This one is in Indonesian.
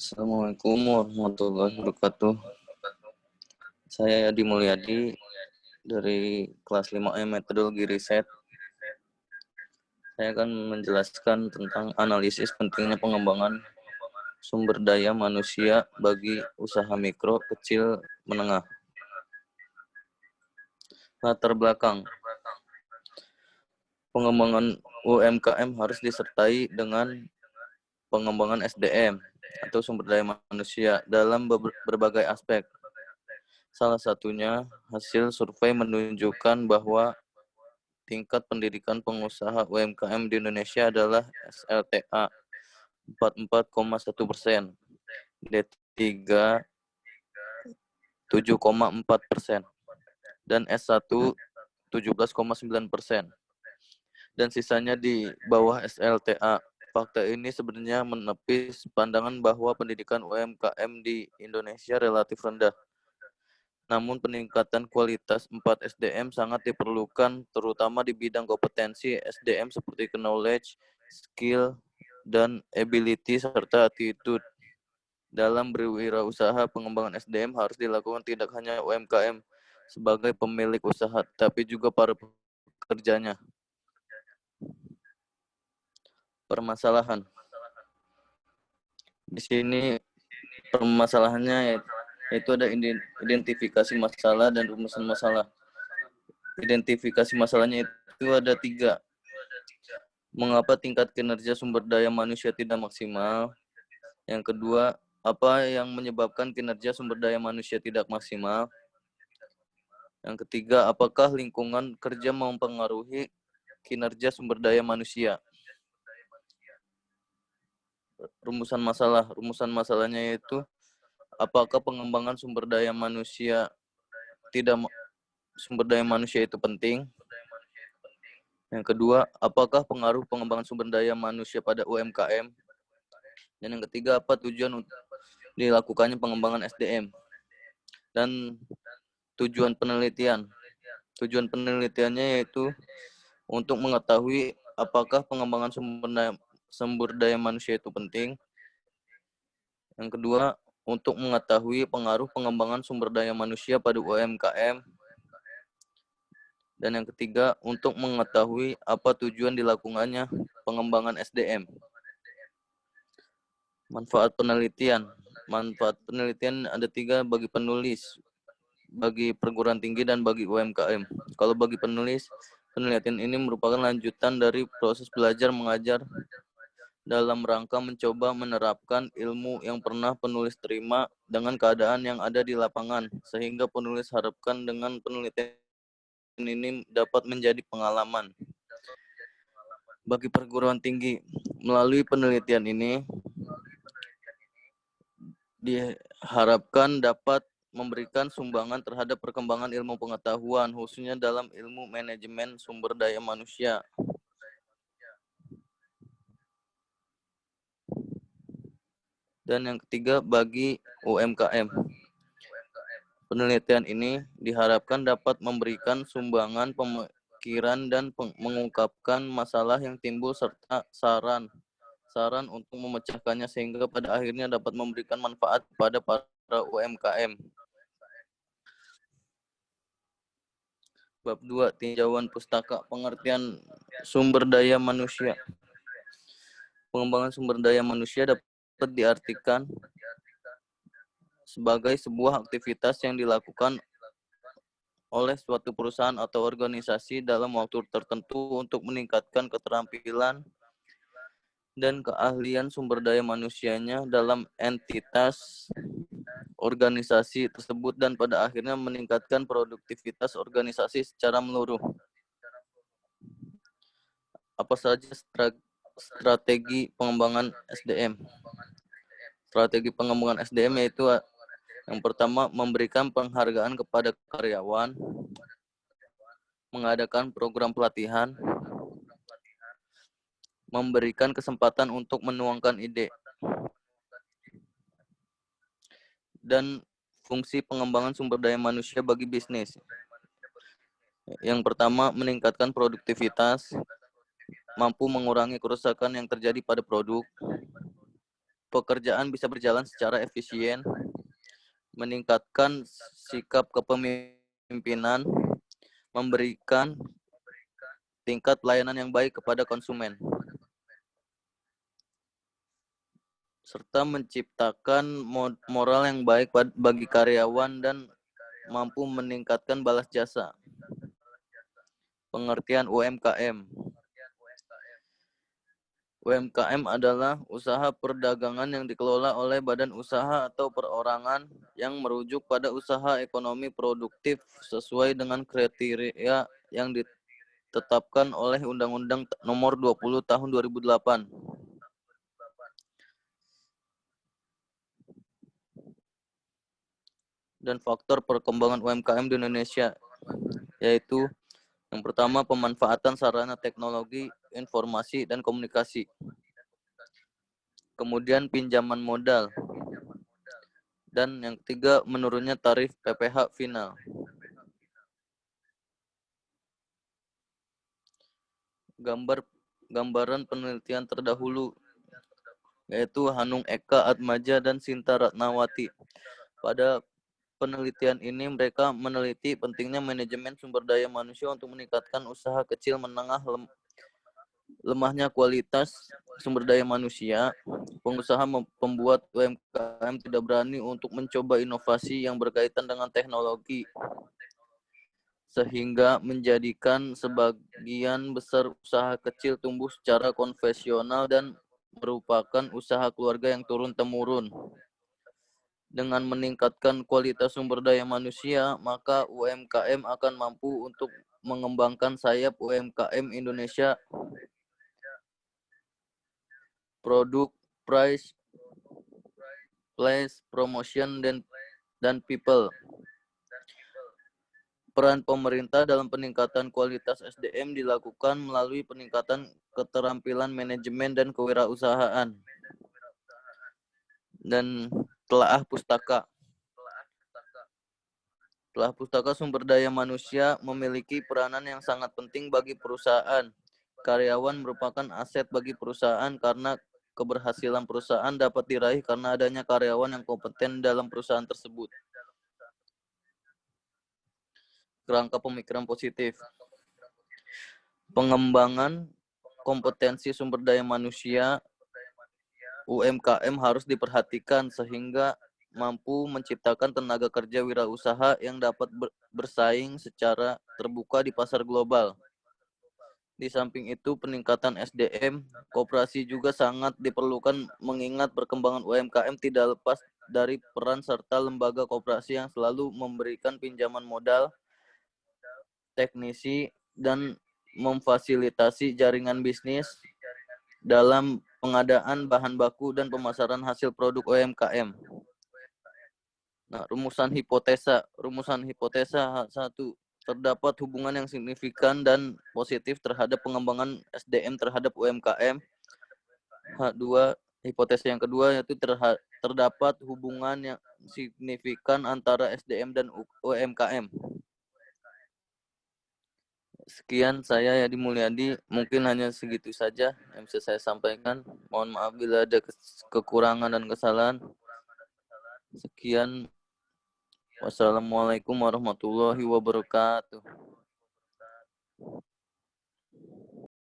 Assalamualaikum warahmatullahi wabarakatuh. Saya Yadi Mulyadi dari kelas 5E Metodologi Riset. Saya akan menjelaskan tentang analisis pentingnya pengembangan sumber daya manusia bagi usaha mikro, kecil, menengah. Latar belakang. Pengembangan UMKM harus disertai dengan pengembangan SDM atau sumber daya manusia dalam berbagai aspek. Salah satunya, hasil survei menunjukkan bahwa tingkat pendidikan pengusaha UMKM di Indonesia adalah SLTA 44,1%, D3 7,4%, dan S1 17,9%, dan sisanya di bawah SLTA. Fakta ini sebenarnya menepis pandangan bahwa pendidikan UMKM di Indonesia relatif rendah. Namun peningkatan kualitas 4 SDM sangat diperlukan, terutama di bidang kompetensi SDM seperti knowledge, skill, dan ability, serta attitude. Dalam berwirausaha, pengembangan SDM harus dilakukan tidak hanya UMKM sebagai pemilik usaha, tapi juga para pekerjanya. Permasalahan. Di sini permasalahannya yaitu ada identifikasi masalah dan rumusan masalah. Identifikasi masalahnya itu ada 3. Mengapa tingkat kinerja sumber daya manusia tidak maksimal? Yang kedua, apa yang menyebabkan kinerja sumber daya manusia tidak maksimal? Yang ketiga, apakah lingkungan kerja mempengaruhi kinerja sumber daya manusia? Rumusan masalahnya yaitu, apakah pengembangan sumber daya manusia itu penting? Yang kedua, apakah pengaruh pengembangan sumber daya manusia pada UMKM? Dan yang ketiga, apa tujuan untuk dilakukannya pengembangan SDM? Dan tujuan penelitian. Tujuan penelitiannya yaitu untuk mengetahui apakah pengembangan sumber daya manusia itu penting. Yang kedua, untuk mengetahui pengaruh pengembangan sumber daya manusia pada UMKM. Dan yang ketiga, untuk mengetahui apa tujuan dilakukannya pengembangan SDM. Manfaat penelitian. Manfaat penelitian ada 3 bagi penulis, bagi perguruan tinggi, dan bagi UMKM. Kalau bagi penulis, penelitian ini merupakan lanjutan dari proses belajar mengajar dalam rangka mencoba menerapkan ilmu yang pernah penulis terima dengan keadaan yang ada di lapangan, sehingga penulis harapkan dengan penelitian ini dapat menjadi pengalaman. Bagi perguruan tinggi, melalui penelitian ini diharapkan dapat memberikan sumbangan terhadap perkembangan ilmu pengetahuan, khususnya dalam ilmu manajemen sumber daya manusia. Dan yang ketiga, bagi UMKM. Penelitian ini diharapkan dapat memberikan sumbangan pemikiran dan mengungkapkan masalah yang timbul serta saran untuk memecahkannya, sehingga pada akhirnya dapat memberikan manfaat pada para UMKM. Bab 2, tinjauan pustaka, pengertian sumber daya manusia. Pengembangan sumber daya manusia dapat diartikan sebagai sebuah aktivitas yang dilakukan oleh suatu perusahaan atau organisasi dalam waktu tertentu untuk meningkatkan keterampilan dan keahlian sumber daya manusianya dalam entitas organisasi tersebut, dan pada akhirnya meningkatkan produktivitas organisasi secara menyeluruh. Apa saja strategi pengembangan SDM? Strategi pengembangan SDM yaitu yang pertama, memberikan penghargaan kepada karyawan, mengadakan program pelatihan, memberikan kesempatan untuk menuangkan ide. Dan fungsi pengembangan sumber daya manusia bagi bisnis. Yang pertama, meningkatkan produktivitas, mampu mengurangi kerusakan yang terjadi pada produk, pekerjaan bisa berjalan secara efisien, meningkatkan sikap kepemimpinan, memberikan tingkat pelayanan yang baik kepada konsumen, serta menciptakan moral yang baik bagi karyawan dan mampu meningkatkan balas jasa. Pengertian UMKM. UMKM adalah usaha perdagangan yang dikelola oleh badan usaha atau perorangan yang merujuk pada usaha ekonomi produktif sesuai dengan kriteria yang ditetapkan oleh Undang-Undang Nomor 20 Tahun 2008. Dan faktor perkembangan UMKM di Indonesia, yaitu yang pertama, pemanfaatan sarana teknologi, informasi, dan komunikasi. Kemudian pinjaman modal. Dan yang ketiga, menurunnya tarif PPh final. Gambaran penelitian terdahulu, yaitu Hanung Eka Atmaja dan Sinta Ratnawati. Pada penelitian ini mereka meneliti pentingnya manajemen sumber daya manusia untuk meningkatkan usaha kecil menengah, lemahnya kualitas sumber daya manusia. Pengusaha pembuat UMKM tidak berani untuk mencoba inovasi yang berkaitan dengan teknologi, sehingga menjadikan sebagian besar usaha kecil tumbuh secara konvensional dan merupakan usaha keluarga yang turun-temurun. Dengan meningkatkan kualitas sumber daya manusia, maka UMKM akan mampu untuk mengembangkan sayap UMKM Indonesia, produk, price, place, promotion, dan people. Peran pemerintah dalam peningkatan kualitas SDM dilakukan melalui peningkatan keterampilan manajemen dan kewirausahaan. Dan telaah pustaka. Telaah pustaka sumber daya manusia memiliki peranan yang sangat penting bagi perusahaan. Karyawan merupakan aset bagi perusahaan karena keberhasilan perusahaan dapat diraih karena adanya karyawan yang kompeten dalam perusahaan tersebut. Kerangka pemikiran positif. Pengembangan kompetensi sumber daya manusia UMKM harus diperhatikan sehingga mampu menciptakan tenaga kerja wirausaha yang dapat bersaing secara terbuka di pasar global. Di samping itu, peningkatan SDM koperasi juga sangat diperlukan mengingat perkembangan UMKM tidak lepas dari peran serta lembaga koperasi yang selalu memberikan pinjaman modal, teknisi, dan memfasilitasi jaringan bisnis dalam pengadaan bahan baku dan pemasaran hasil produk UMKM. Nah, rumusan hipotesa 1. Terdapat hubungan yang signifikan dan positif terhadap pengembangan SDM terhadap UMKM. H2, hipotesa yang kedua yaitu terdapat hubungan yang signifikan antara SDM dan UMKM. Sekian saya Yadi Mulyadi, mungkin hanya segitu saja yang bisa saya sampaikan. Mohon maaf bila ada kekurangan dan kesalahan. Sekian. Wassalamualaikum warahmatullahi wabarakatuh.